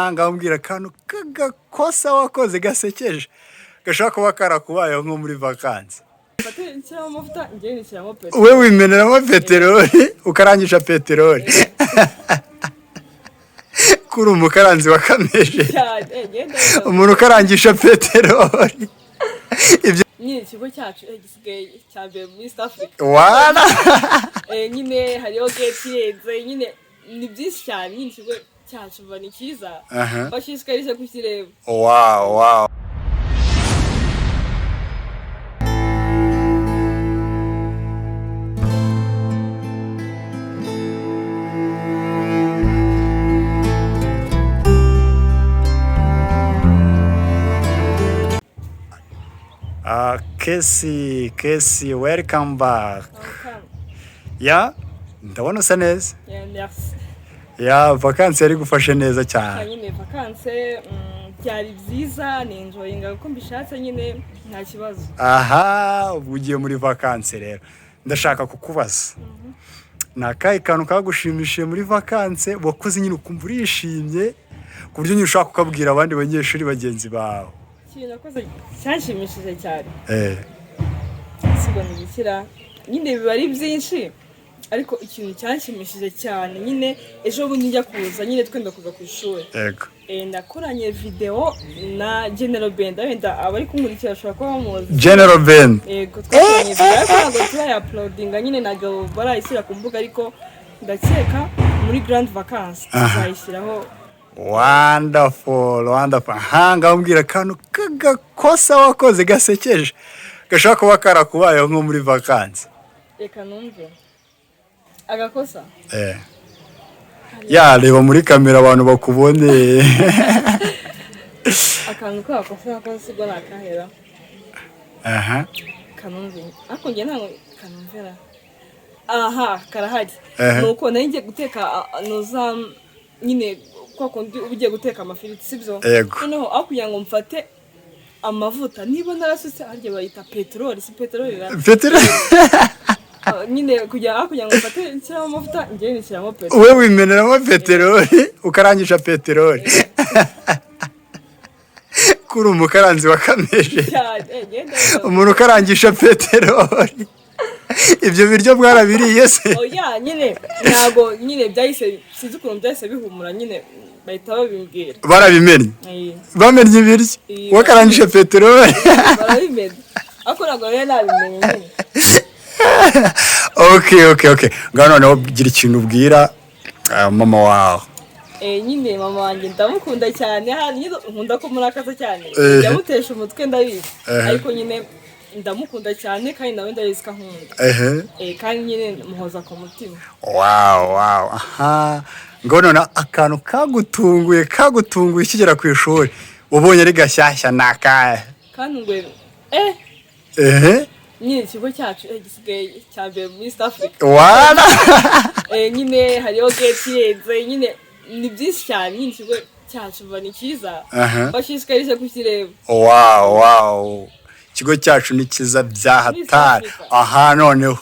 aha ngambwira akantu k'agakosa wakoze gasekeje gashobora kuba karakubayeho nko muri vakansi. We wimeneramo peteroli ukarangisha peteroli kuri umukaranzi wakameje umuntu ukarangisha peteroli. Ibyo nyine ikigo cyacu gisigaye cya mbere muri East Africa. Wala nyine hariho gate yenze nyine ni byinshi cyane, nyine ikigo cyacu bani cyiza bashishikarize kukireba. Wow. Casey, welcome back. Ya, ndabona usa neza. Ya, vakansi yari gufashe neza cyane. Nyine vakansi byari byiza, ni enjoyinga uko mbishatse nyine nta kibazo. Aha, ugiye muri vakansi rero. Ndashaka kukubaza. Nakaye kantu kagushimishije muri vakansi, wakoze nyine ukumva urishimye ku buryo nyine ushaka kukabwira abandi banyeshuri bagenzi bawe. Nakoze cyanshimishije cyane. Sigo nibikira nyine biba ari byinshi, ariko ikintu cyanshimishije cyane nyine ejo bundi njya kuza nyine twenda kuza ku ishuri. Yego. Nakoranye video na General Band, wenda abari kumurikira ashobora kuba bamuzi. General Band. Yego, twakoranye video ntabwo turayaploadinga nyine ntabwo barayishyira ku mbuga, ariko ndakeka muri Grand Vacances tuzayishyiraho. Wonderful. Aha ngambwira akantu k'agakosa wakoze gasekeje gashobora kuba karakubayeho nko muri vakansi. Reka numve agakosa. Ya, reba muri kamera abantu bakubone. Akantu k'agakosa wakoze ubwo nakahera. Kanumve. Ako ngiye ntabwo kanumvera. Aha, karahari. Nuko nari guteka noza nyine kwa kundi ugiye guteka amafiriti sibyo. Noneho aho kugira ngo mfate amavuta niba narasutse harya bayita peteroli, si peteroli ra. Peteroli. Nyine kugira ngo mfate nshyiramo amavuta ngiye nishyiramo peteroli. We wimeneramo peteroli ukarangisha peteroli kuri umukaranzi wakameje umuntu ukarangisha peteroli. Ibyo biryo bwarabiriye se? Oya, nyine ntago nyine byahise sinzi ukuntu byahise bihumura, nyine bahita babimbwira. Barabimenye. Bamenye ibiryo wakarangisha peteroli. Barabimenye. Ako ntago rero nabimenye nyine. Okay. Ngano nawe gira ikintu ubwira mama wawe. Nyine mama wanjye ndamukunda cyane, nyine nkunda ko murakaza cyane. Yamutesha umutwe ndabizi. Ariko nyine ndamukunda cyane kandi nawe ndabizi ko nkunda. Kandi nyine muhoza ku mutima. Wow. Aha. Ngono na akantu kagutunguye ikigera ku ishuri ubonye ari gashyashya nakaye. Kandi ngwe nyine ikigo cyacu gisigaye cya mbere muri East Africa. Wala nyine hariho gate yenze nyine ni byinshi cyane, nyine ikigo cyacu bani cyiza bashishikarize kukireba. Wow. Ikigo cyacu ni cyiza byahatari. Aha noneho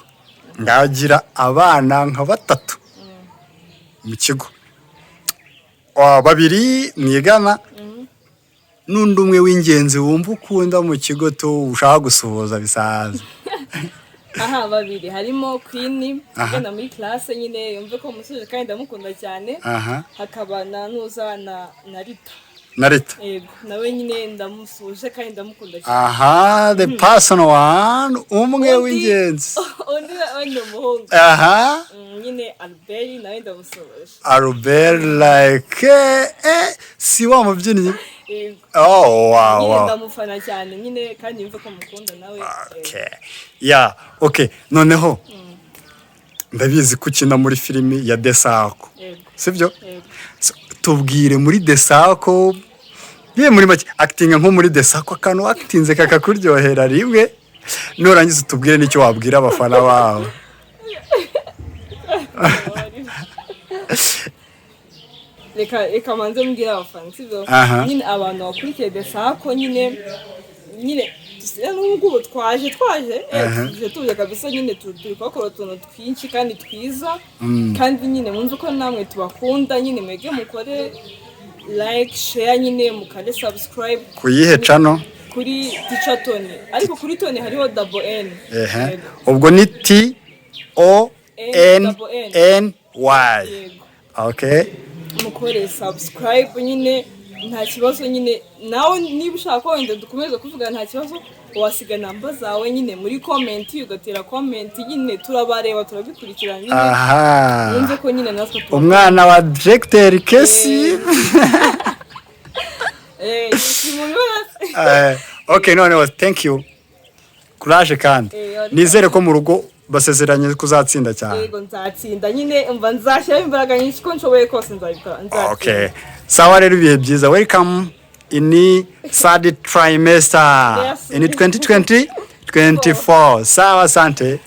ngagira abana nka batatu mu kigo. Babiri mwigana n'undi umwe w'ingenzi wumva ukunda mu kigo ushaka gusuhuza bisanzwe. Aha, babiri harimo Queen ugenda muri classe nyine yumve ko musuje kandi ndamukunda cyane. Hakaba na Nuza na Rita. Yego, nawe nyine ndamusuje kandi ndamukunda cyane. Aha, the personal one, umwe w'ingenzi. Undi umuhungu. Nyine Albert nawe ndamusuje. Albert like si wa mubyinnyi. Wow. Nyine ndamufana cyane nyine kandi yumve ko mukunda nawe. Okay. Noneho ndabizi ko ukina muri filimi ya Desako. Sibyo? Tubwire muri Desako. Biye muri make acting nko muri Desako akantu actinze kakakuryohera rimwe. Nurangiza tubwire nicyo wabwira abafana bawe. Reka manze mbwira abafana sibyo. Nyine abantu bakurikiye Desako nyine n'ubwo twaje tuje kabisa nyine turi kwakora utuntu twinshi kandi twiza kandi nyine munzi ko namwe tubakunda nyine mwege mukore like share nyine mukande subscribe kuyihe channel kuri Teacher Tony ariko kuri Tony hariho double N ubwo ni TONNY okay mukore subscribe nyine nta kibazo nyine nawe niba ushaka wenda dukomeze kuvuga nta kibazo wasiga namba zawe nyine muri comment ugatera comment nyine turabareba turabikurikirana nyine yumve ko nyine natwe umwana wa directeur Kesi okay none thank you courage kandi nizere ko mu rugo basezeranye kuzatsinda cyane yego nzatsinda nyine umva nzashyira imbaraga nyinshi ko nshoboye kose nzabikora okay sawa rero ibihe byiza welcome in third trimester in 2024 sawa asante